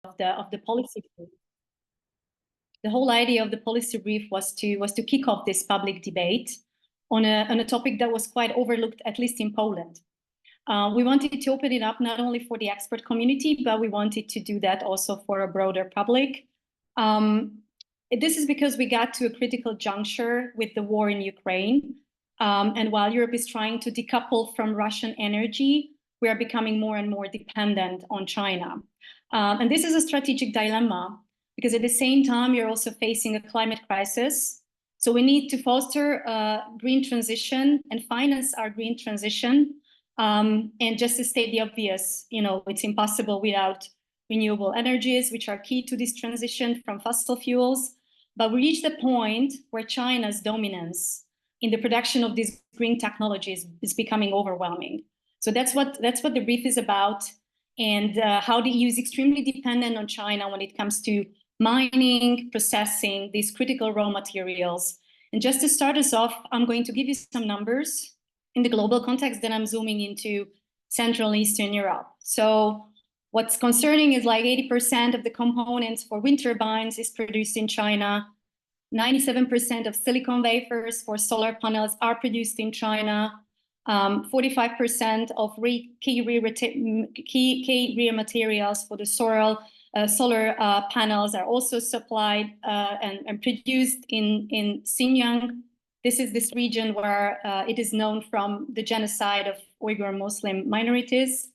the policy brief. The whole idea of the policy brief was to kick off this public debate on a topic that was quite overlooked, at least in Poland. We wanted to open it up not only for the expert community, but we wanted to do that also for a broader public. This is because we got to a critical juncture with the war in Ukraine. And while Europe is trying to decouple from Russian energy, we are becoming more and more dependent on China. And this is a strategic dilemma, because at the same time, you're also facing a climate crisis. So we need to foster a green transition and finance our green transition. And just to state the obvious, it's impossible without renewable energies, which are key to this transition from fossil fuels. But we reach the point where China's dominance in the production of these green technologies is becoming overwhelming. So that's what the brief is about, and how the EU is extremely dependent on China when it comes to mining, processing these critical raw materials. And just to start us off, I'm going to give you some numbers in the global context, then I'm zooming into Central and Eastern Europe. So what's concerning is like 80% of the components for wind turbines is produced in China. 97% of silicon wafers for solar panels are produced in China. 45% of key raw materials for the solar panels are also supplied and produced in Xinjiang. This is this region where it is known from the genocide of Uyghur Muslim minorities.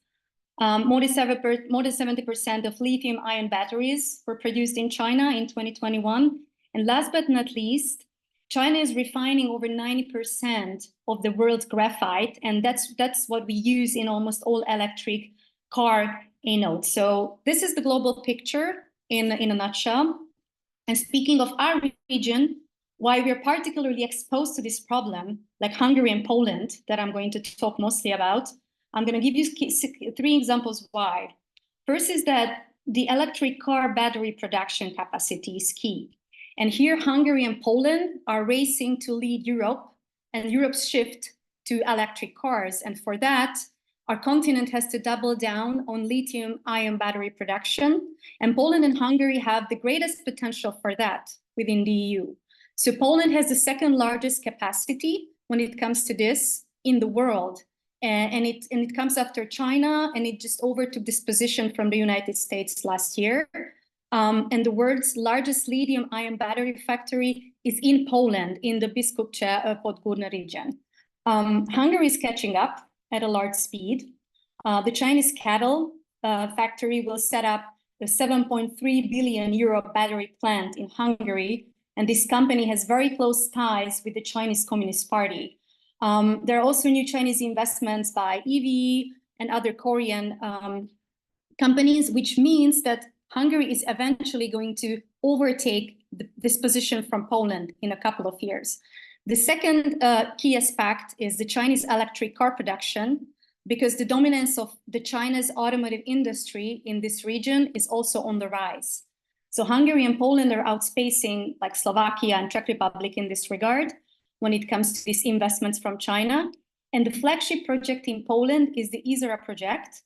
More than 70% of lithium-ion batteries were produced in China in 2021. And last but not least, China is refining over 90% of the world's graphite, and that's what we use in almost all electric car anodes. So this is the global picture in a nutshell. And speaking of our region, why we're particularly exposed to this problem, like Hungary and Poland, that I'm going to talk mostly about, I'm going to give you 3 examples why. First is that the electric car battery production capacity is key. And here, Hungary and Poland are racing to lead Europe and Europe's shift to electric cars. And for that, our continent has to double down on lithium-ion battery production. And Poland and Hungary have the greatest potential for that within the EU. So Poland has the 2nd largest capacity when it comes to this in the world. And it comes after China, and it just overtook this position from the United States last year. And the world's largest lithium-ion battery factory is in Poland, in the Biskupce-Podgórne region. Hungary is catching up at a large speed. The Chinese cattle factory will set up a 7.3 billion euro battery plant in Hungary. And this company has very close ties with the Chinese Communist Party. There are also new Chinese investments by EV and other Korean companies, which means that Hungary is eventually going to overtake this position from Poland in a couple of years. The second key aspect is the Chinese electric car production, because the dominance of the China's automotive industry in this region is also on the rise. So Hungary and Poland are outspacing like Slovakia and Czech Republic in this regard when it comes to these investments from China. And the flagship project in Poland is the Izera project.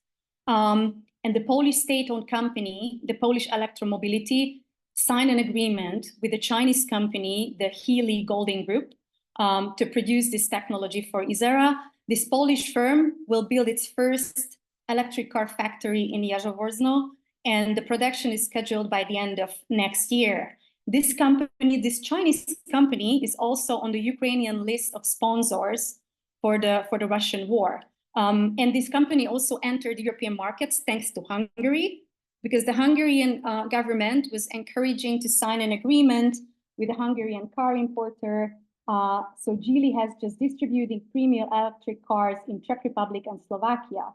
And the Polish state-owned company, the Polish Electromobility, signed an agreement with the Chinese company, the Healy Golding Group, to produce this technology for Izera. This Polish firm will build its first electric car factory in Jaworzno, and the production is scheduled by the end of next year. This company, this Chinese company, is also on the Ukrainian list of sponsors for the Russian war. And this company also entered European markets thanks to Hungary, because the Hungarian government was encouraging to sign an agreement with a Hungarian car importer. So Geely has just distributed premium electric cars in Czech Republic and Slovakia,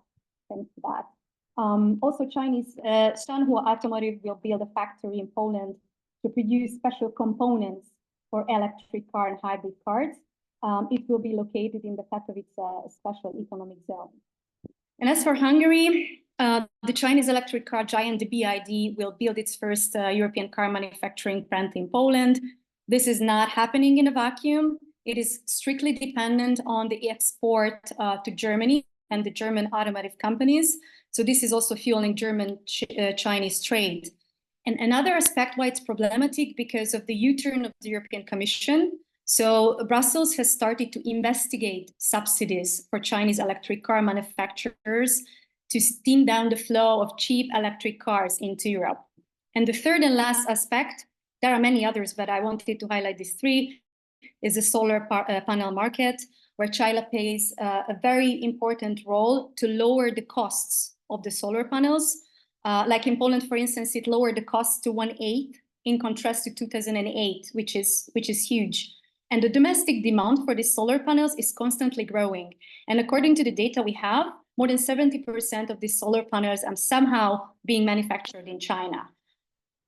thanks to that. Also, Chinese Shanhua Automotive will build a factory in Poland to produce special components for electric car and hybrid cars. It will be located in the Katowice special economic zone. And as for Hungary, the Chinese electric car giant, the BYD, will build its first European car manufacturing plant in Poland. This is not happening in a vacuum. It is strictly dependent on the export to Germany and the German automotive companies. So this is also fueling German-Chinese trade. And another aspect why it's problematic because of the U-turn of the European Commission. So Brussels has started to investigate subsidies for Chinese electric car manufacturers to stem down the flow of cheap electric cars into Europe. And the third and last aspect, there are many others, but I wanted to highlight these three, is the solar panel market, where China plays a very important role to lower the costs of the solar panels. Like in Poland, for instance, it lowered the cost to 1/8 in contrast to 2008, which is huge. And the domestic demand for these solar panels is constantly growing. And according to the data we have, more than 70% of these solar panels are somehow being manufactured in China.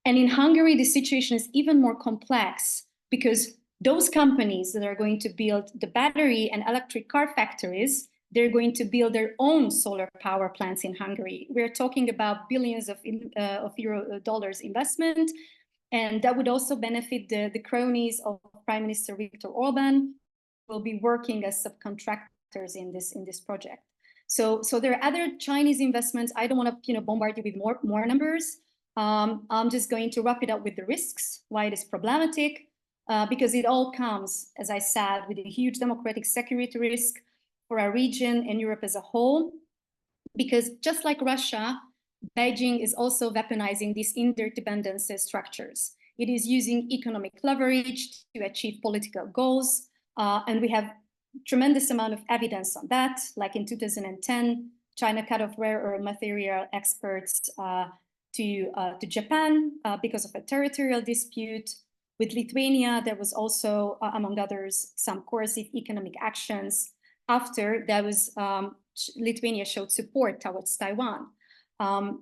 And in Hungary, the situation is even more complex because those companies that are going to build the battery and electric car factories, they're going to build their own solar power plants in Hungary. We're talking about billions of dollars investment, and that would also benefit the cronies of Prime Minister Viktor Orban, who will be working as subcontractors in this project. So there are other Chinese investments. I don't want to bombard you with more numbers. I'm just going to wrap it up with the risks, why it is problematic, because it all comes, as I said, with a huge democratic security risk for our region and Europe as a whole. Because just like Russia, Beijing is also weaponizing these interdependence structures. It is using economic leverage to achieve political goals. And we have tremendous amount of evidence on that. Like in 2010, China cut off rare earth material exports to Japan because of a territorial dispute. With Lithuania, there was also, among others, some coercive economic actions after that was Lithuania showed support towards Taiwan.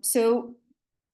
So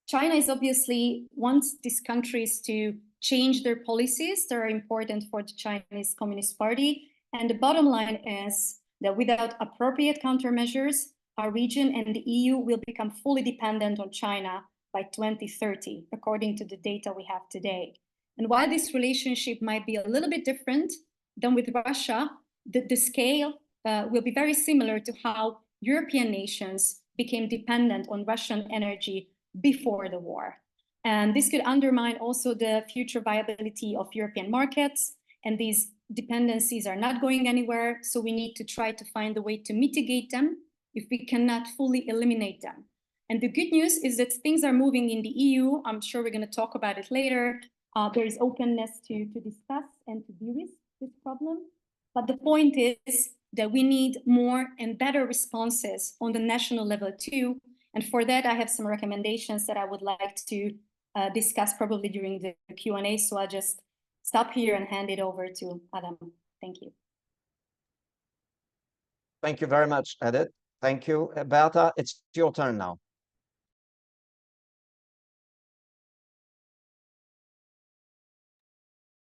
China is obviously wants these countries to change their policies that are important for the Chinese Communist Party. And the bottom line is that without appropriate countermeasures, our region and the EU will become fully dependent on China by 2030, according to the data we have today. And while this relationship might be a little bit different than with Russia, the scale will be very similar to how European nations became dependent on Russian energy before the war. And this could undermine also the future viability of European markets. And these dependencies are not going anywhere. So we need to try to find a way to mitigate them if we cannot fully eliminate them. And the good news is that things are moving in the EU. I'm sure we're going to talk about it later. There is openness to discuss and to de-risk this problem. But the point is that we need more and better responses on the national level too. And for that, I have some recommendations that I would like to discuss probably during the Q&A. So I'll just stop here and hand it over to Adam. Thank you. Thank you very much, Edith. Thank you. Berta, it's your turn now.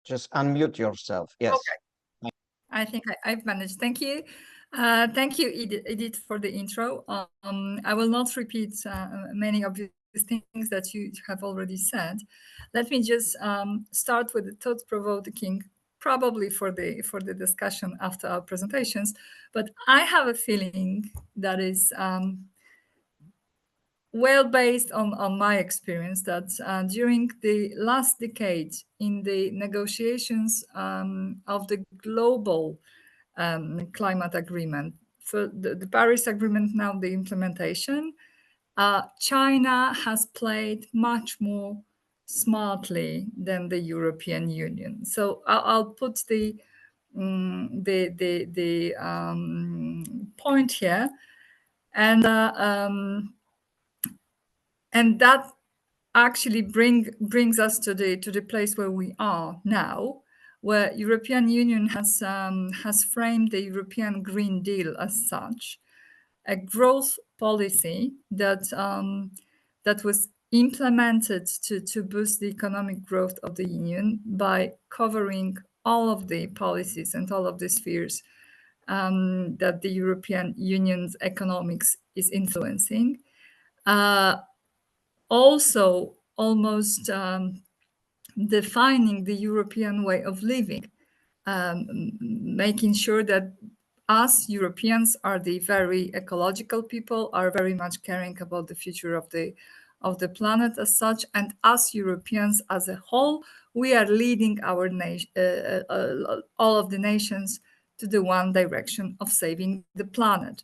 Just unmute yourself. Yes. Okay. I think I've managed. Thank you. Thank you, Edith, for the intro. I will not repeat many of the things that you have already said. Let me just start with the thought-provoking, probably for the discussion after our presentations. But I have a feeling that is well based on my experience that during the last decade in the negotiations of the global climate agreement, for the Paris Agreement, now the implementation, China has played much more smartly than the European Union. So I'll put the point here, and that actually brings us to the place where we are now, where European Union has framed the European Green Deal as such, a growth policy that was implemented to boost the economic growth of the Union by covering all of the policies and all of the spheres that the European Union's economics is influencing. Also, almost defining the European way of living, making sure that us Europeans are the very ecological people, are very much caring about the future of the planet as such, and us Europeans as a whole, we are leading our nation, all of the nations, to the one direction of saving the planet.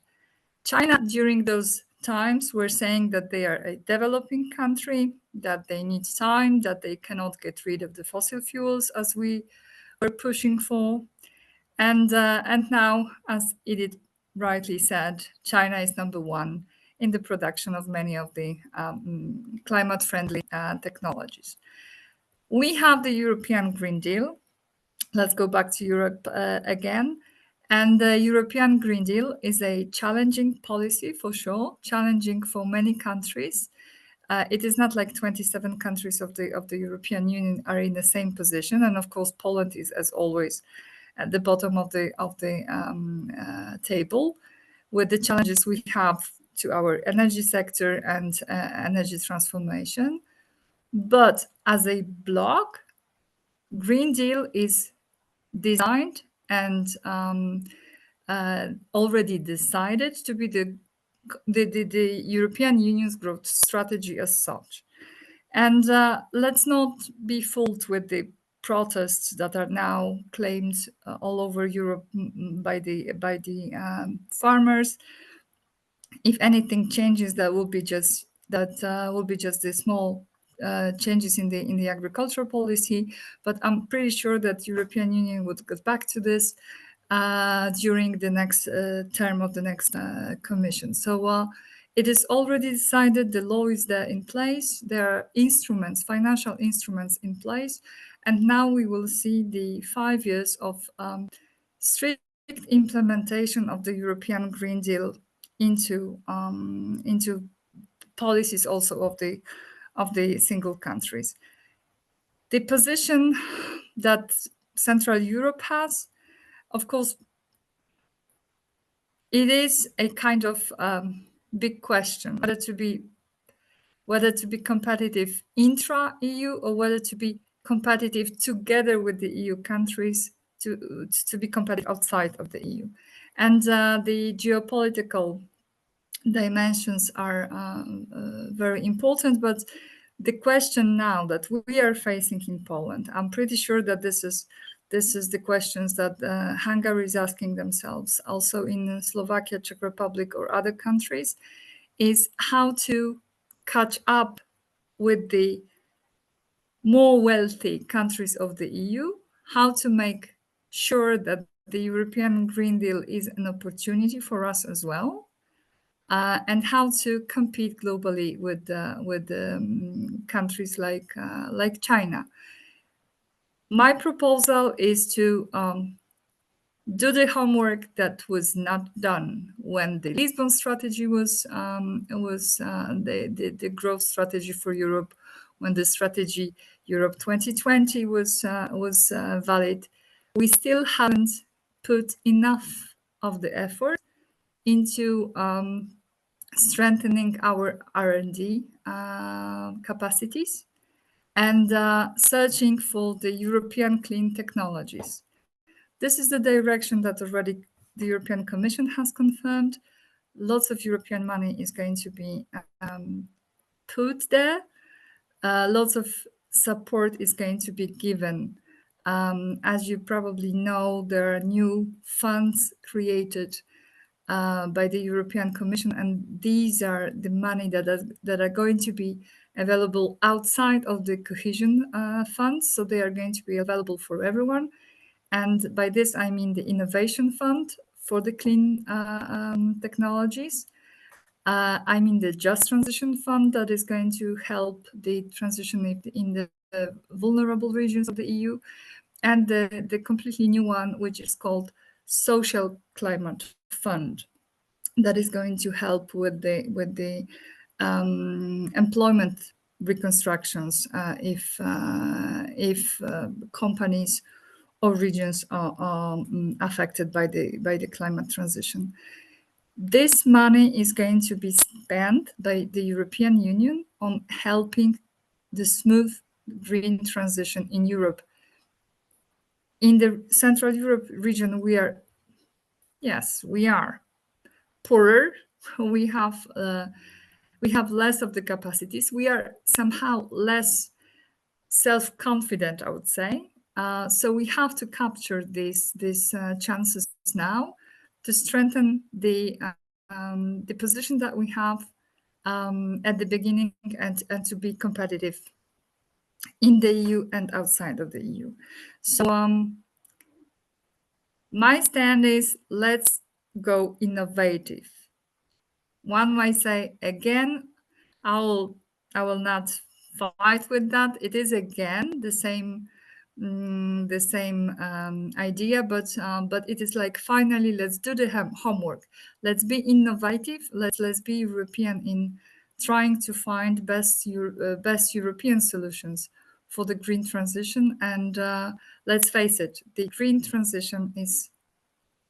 China, during those times, were saying that they are a developing country, that they need time, that they cannot get rid of the fossil fuels as we were pushing for. And now, as Edith rightly said, China is number one in the production of many of the climate-friendly technologies. We have the European Green Deal. Let's go back to Europe again. And the European Green Deal is a challenging policy for sure, challenging for many countries. It is not like 27 countries of the European Union are in the same position, and of course Poland is, as always, at the bottom of the table, with the challenges we have to our energy sector and energy transformation. But as a bloc, Green Deal is designed and already decided to be the European Union's growth strategy as such. And let's not be fooled with the protests that are now claimed all over Europe by the farmers. If anything changes, that will be just the small changes in the agricultural policy. But I'm pretty sure that European Union would get back to this during the next term of the next Commission. So it is already decided. The law is there in place. There are instruments, financial instruments in place, and now we will see the 5 years of strict implementation of the European Green Deal into policies also of the single countries. The position that Central Europe has, of course, it is a kind of big question whether to be competitive intra-EU or whether to be competitive together with the EU countries to be competitive outside of the EU. And the geopolitical dimensions are very important, but the question now that we are facing in Poland, I'm pretty sure that this is the questions that Hungary is asking themselves, also in Slovakia, Czech Republic, or other countries, is how to catch up with the more wealthy countries of the EU, how to make sure that the European Green Deal is an opportunity for us as well, and how to compete globally with countries like China. My proposal is to do the homework that was not done when the Lisbon strategy was the growth strategy for Europe, when the strategy Europe 2020 was valid. We still haven't put enough of the effort into strengthening our R&D capacities and searching for the European clean technologies. This is the direction that already the European Commission has confirmed. Lots of European money is going to be put there. Lots of support is going to be given. As you probably know, there are new funds created by the European Commission, and these are the money that are going to be available outside of the cohesion funds. So they are going to be available for everyone. And by this, I mean the Innovation Fund for the clean technologies. I mean the Just Transition Fund that is going to help the transition in the vulnerable regions of the EU. And the completely new one, which is called Social Climate Fund, that is going to help with the employment reconstructions if companies or regions are affected by the climate transition. This money is going to be spent by the European Union on helping the smooth green transition in Europe. In the Central Europe region, we are Yes, we are poorer. We have less of the capacities. We are somehow less self-confident, I would say. So we have to capture these chances now to strengthen the position that we have at the beginning and to be competitive in the EU and outside of the EU. So my stand is, let's go innovative. One might say, again, I will not fight with that. It is again the same idea, but it is like, finally, let's do the homework. Let's be innovative. Let's be European in trying to find best European solutions for the green transition. And let's face it, the green transition is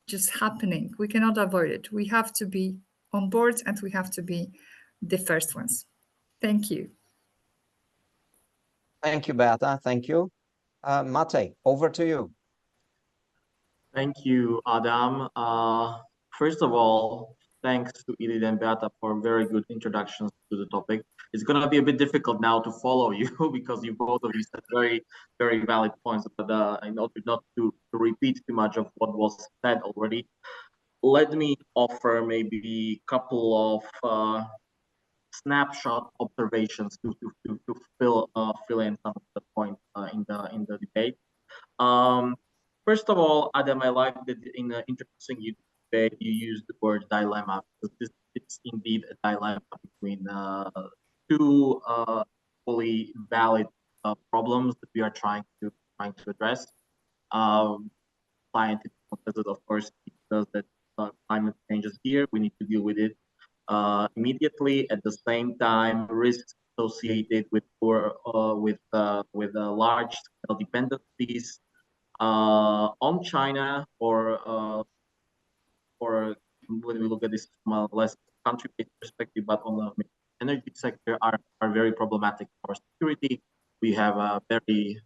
just happening. We cannot avoid it. We have to be on board, and we have to be the first ones. Thank you. Thank you, Beata. Thank you. Mate, over to you. Thank you, Adam. First of all, thanks to Edith and Beata for very good introductions to the topic. It's going to be a bit difficult now to follow you because you both of you said very, very valid points, but I know not to repeat too much of what was said already. Let me offer maybe a couple of snapshot observations to fill in some of the points in the debate. First of all, Adam, I like that in introducing you to the debate, you used the word dilemma, because it's indeed a dilemma between two fully valid problems that we are trying to address. Scientific consensus, of course, because that climate change is here. We need to deal with it immediately. At the same time, risks associated with large-scale dependencies on China, or when we look at this from a less country-based perspective, but on the energy sector, are very problematic for security. We have a very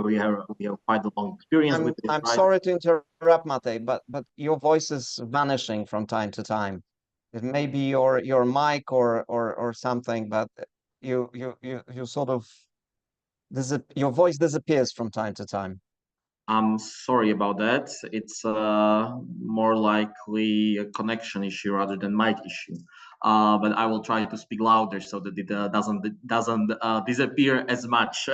we have quite a long experience with this. I'm sorry to interrupt, Mate, but your voice is vanishing from time to time. It may be your mic or something, but you sort of your voice disappears from time to time. I'm sorry about that. It's more likely a connection issue rather than mic issue. But I will try to speak louder so that it doesn't disappear as much.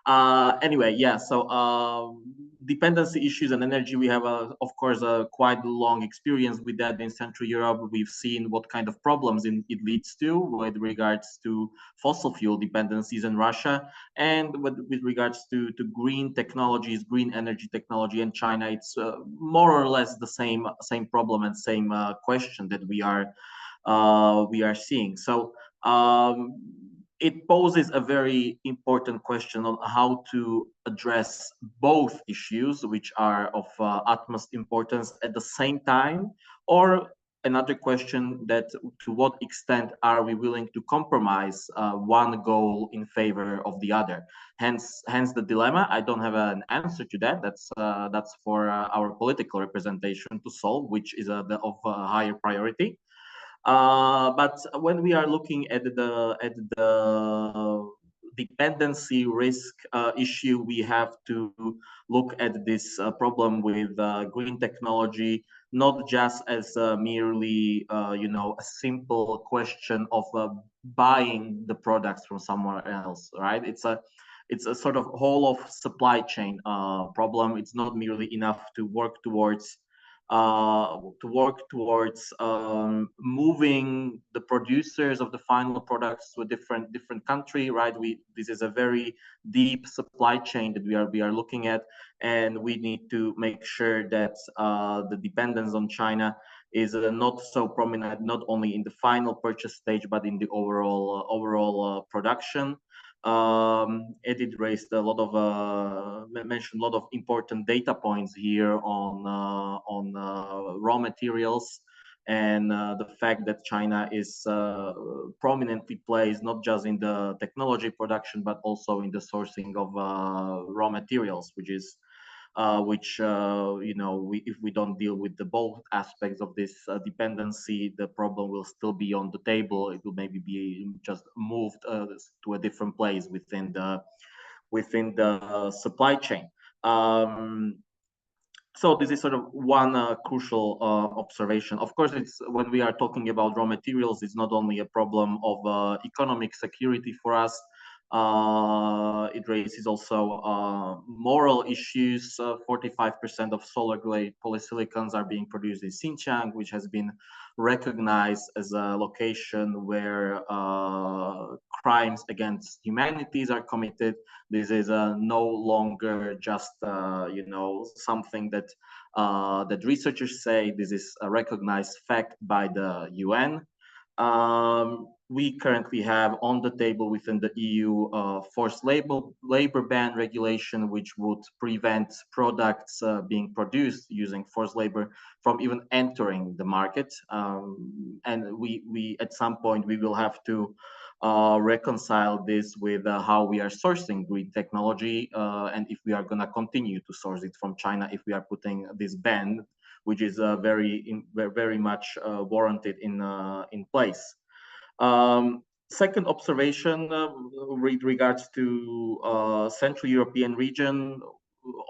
Anyway, yeah. So dependency issues and energy, we have of course a quite long experience with that in Central Europe. We've seen what kind of problems it leads to with regards to fossil fuel dependencies in Russia, and with regards to green technologies, green energy technology in China. It's more or less the same problem and same question that we are seeing. So it poses a very important question on how to address both issues, which are of utmost importance at the same time, or another question that to what extent are we willing to compromise one goal in favor of the other? Hence the dilemma. I don't have an answer to that. That's for our political representation to solve, which is of higher priority. But when we are looking at the dependency risk issue, we have to look at this problem with green technology not just as merely a simple question of buying the products from somewhere else, right? It's a sort of whole of supply chain problem. It's not merely enough to work towards moving the producers of the final products to a different country, right? This is a very deep supply chain that we are looking at, and we need to make sure that the dependence on China is not so prominent, not only in the final purchase stage, but in the overall production. Edith raised a lot of mentioned a lot of important data points here on raw materials, and the fact that China is prominently placed not just in the technology production but also in the sourcing of raw materials, which is which if we don't deal with the both aspects of this dependency, the problem will still be on the table. It will maybe be just moved to a different place within the supply chain. So this is sort of one crucial observation. Of course, it's when we are talking about raw materials, it's not only a problem of economic security for us. It raises also moral issues. 45% of solar-grade polysilicons are being produced in Xinjiang, which has been recognized as a location where crimes against humanities are committed. This is no longer just something that that researchers say. This is a recognized fact by the UN. We currently have on the table within the EU forced labor ban regulation, which would prevent products being produced using forced labor from even entering the market. And we at some point we will have to reconcile this with how we are sourcing green technology, and if we are going to continue to source it from China, if we are putting this ban, which is very much warranted in place. Second observation with regards to Central European region,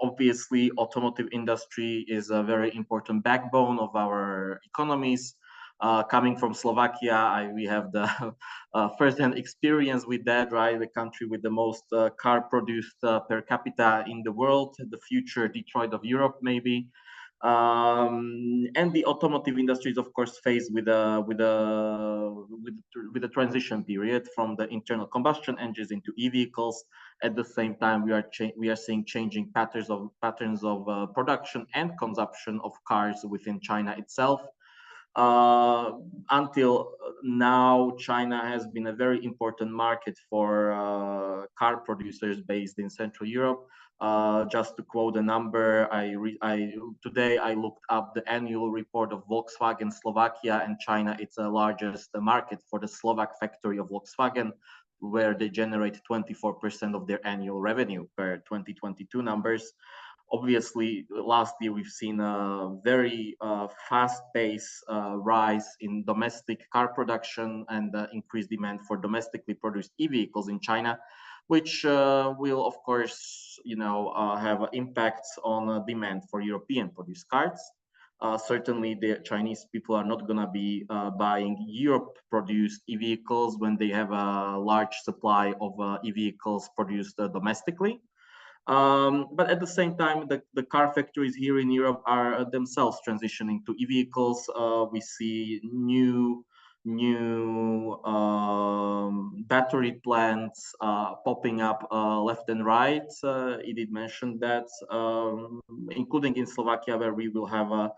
obviously automotive industry is a very important backbone of our economies. Coming from Slovakia, we have the first-hand experience with that, right? The country with the most car produced per capita in the world, the future Detroit of Europe, maybe. And the automotive industry is, of course, faced with a transition period from the internal combustion engines into e-vehicles. At the same time, we are seeing changing patterns of production and consumption of cars within China itself. Until now, China has been a very important market for car producers based in Central Europe. Just to quote a number, today I looked up the annual report of Volkswagen Slovakia and China. It's the largest market for the Slovak factory of Volkswagen, where they generate 24% of their annual revenue per 2022 numbers. Obviously, last year we've seen a very fast-paced rise in domestic car production and increased demand for domestically produced e-vehicles in China, which will, of course, have impacts on demand for European-produced cars. Certainly, the Chinese people are not going to be buying Europe-produced e-vehicles when they have a large supply of e-vehicles produced domestically. But at the same time, the car factories here in Europe are themselves transitioning to e-vehicles. We see new battery plants popping up left and right. Edith mentioned that, including in Slovakia, where we will have a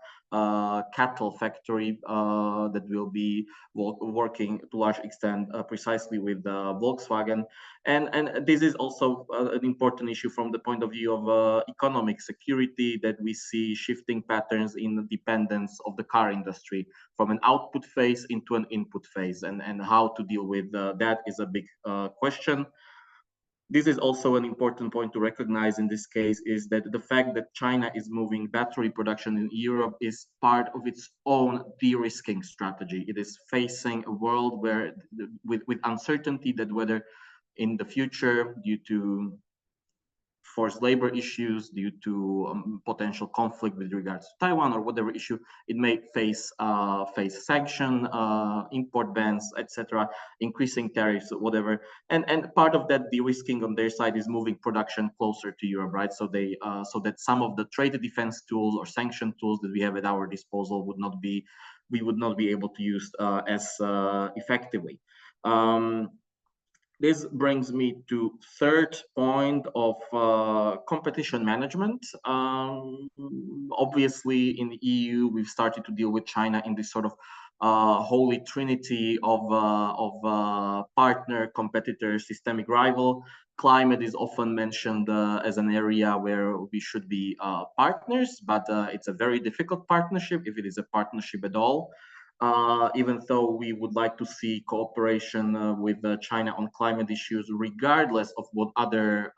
cattle factory that will be working to a large extent precisely with Volkswagen. And this is also an important issue from the point of view of economic security, that we see shifting patterns in the dependence of the car industry from an output phase into an input phase, and how to deal with that is a big question. This is also an important point to recognize in this case, is that the fact that China is moving battery production in Europe is part of its own de-risking strategy. It is facing a world where with uncertainty that whether in the future, due to forced labor issues, due to potential conflict with regards to Taiwan or whatever issue, it may face sanction, import bans, etc., increasing tariffs, whatever. And part of that de-risking on their side is moving production closer to Europe, right? So they so that some of the trade defense tools or sanction tools that we have at our disposal would not be able to use as effectively. This brings me to third point of competition management. Obviously, in the EU, we've started to deal with China in this sort of holy trinity of partner, competitor, systemic rival. Climate is often mentioned as an area where we should be partners, but it's a very difficult partnership, if it is a partnership at all. even though we would like to see cooperation with China on climate issues, regardless of what other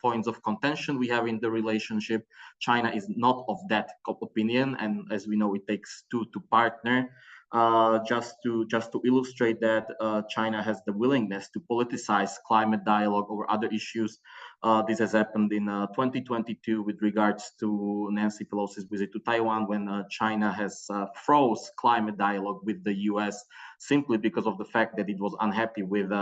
points of contention we have in the relationship. China is not of that opinion, and as we know, it takes two to partner. Just to illustrate that, China has the willingness to politicize climate dialogue over other issues. This has happened in 2022 with regards to Nancy Pelosi's visit to Taiwan, when China has froze climate dialogue with the US simply because of the fact that it was unhappy with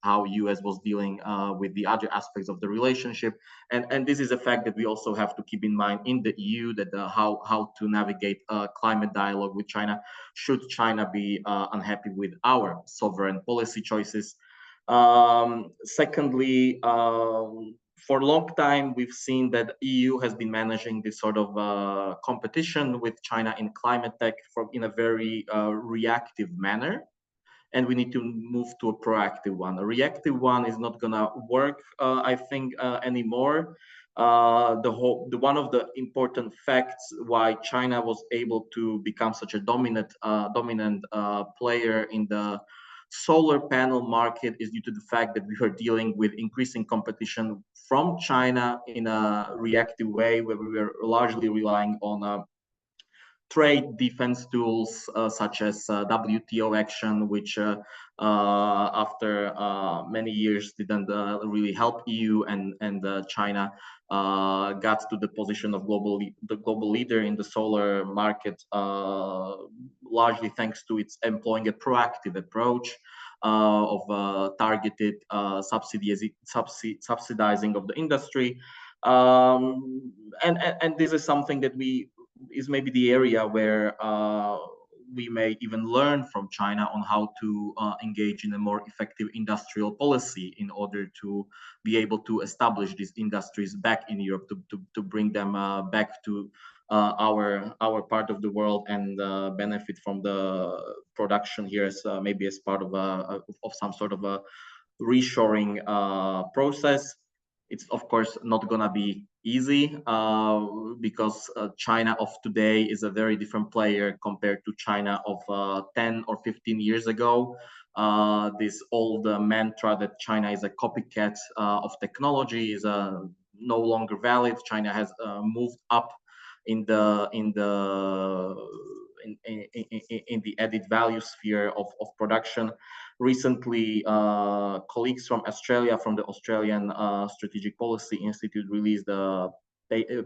how US was dealing with the other aspects of the relationship. And this is a fact that we also have to keep in mind in the EU, that how to navigate climate dialogue with China should China be unhappy with our sovereign policy choices. Secondly, for a long time, we've seen that EU has been managing this sort of competition with China in climate tech in a very reactive manner. And we need to move to a proactive one. A reactive one is not gonna work, I think, anymore. One of the important facts why China was able to become such a dominant player in the solar panel market is due to the fact that we are dealing with increasing competition from China in a reactive way, where we were largely relying on trade defense tools such as WTO action, which after many years didn't really help EU, and China got to the position of the global leader in the solar market, largely thanks to its employing a proactive approach of targeted subsidizing of the industry. And this is something that is maybe the area where we may even learn from China on how to engage in a more effective industrial policy in order to be able to establish these industries back in Europe, to bring them back to our part of the world, and benefit from the production here as maybe as part of some sort of a reshoring process. It's of course not gonna be easy because China of today is a very different player compared to China of 10 or 15 years ago. This old mantra that China is a copycat of technology is no longer valid. China has moved up in the added value sphere of production. Recently, colleagues from Australia, from the Australian Strategic Policy Institute, released a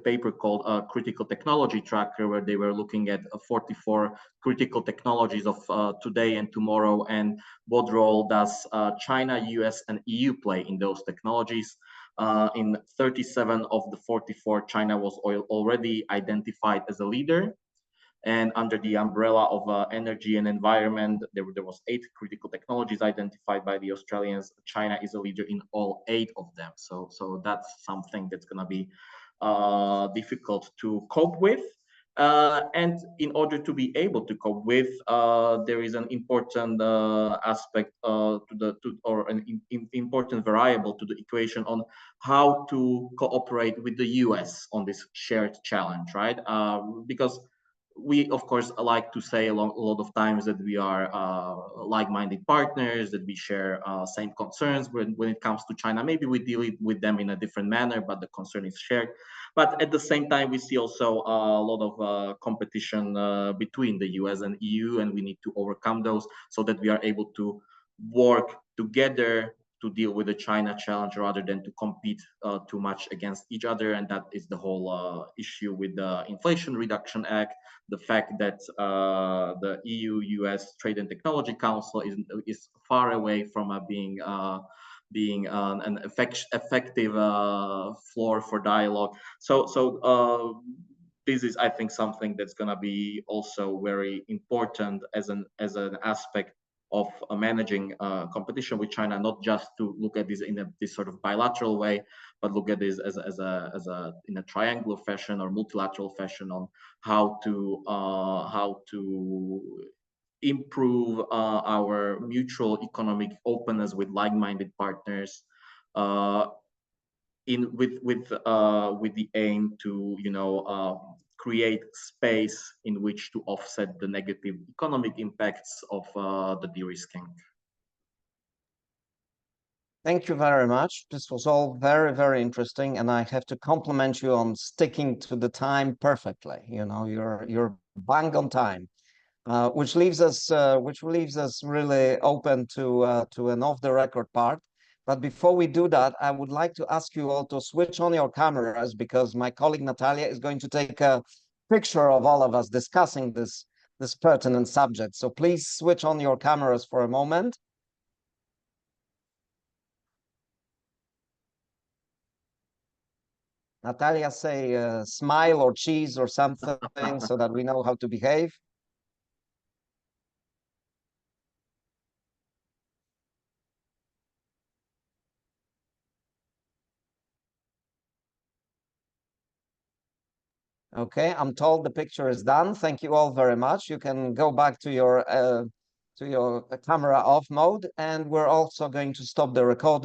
paper called Critical Technology Tracker, where they were looking at 44 critical technologies of today and tomorrow, and what role does China, US, and EU play in those technologies. In 37 of the 44, China was already identified as a leader. And under the umbrella of energy and environment, there was 8 critical technologies identified by the Australians. China is a leader in all 8 of them. So that's something that's going to be difficult to cope with. And in order to be able to cope with, there is an important aspect or an important variable to the equation on how to cooperate with the US on this shared challenge, right? Because we, of course, like to say a lot of times that we are like-minded partners, that we share same concerns. When it comes to China, maybe we deal with them in a different manner, but the concern is shared. But at the same time, we see also a lot of competition between the US and EU, and we need to overcome those so that we are able to work together to deal with the China challenge rather than to compete too much against each other. And that is the whole issue with the Inflation Reduction Act, the fact that the EU-US Trade and Technology Council is far away from being an effective floor for dialogue. So this is, I think, something that's going to be also very important as an aspect of managing competition with China, not just to look at this in this sort of bilateral way, but look at this as in a triangular fashion or multilateral fashion on how to improve our mutual economic openness with like-minded partners, with the aim to create space in which to offset the negative economic impacts of the de-risking. Thank you very much. This was all very, very interesting, and I have to compliment you on sticking to the time perfectly. You know, you're bang on time, which leaves us really open to an off-the-record part. But before we do that, I would like to ask you all to switch on your cameras, because my colleague Natalia is going to take a picture of all of us discussing this pertinent subject. So please switch on your cameras for a moment. Natalia, say smile or cheese or something so that we know how to behave. Okay, I'm told the picture is done. Thank you all very much. You can go back to your camera off mode, and we're also going to stop the recording.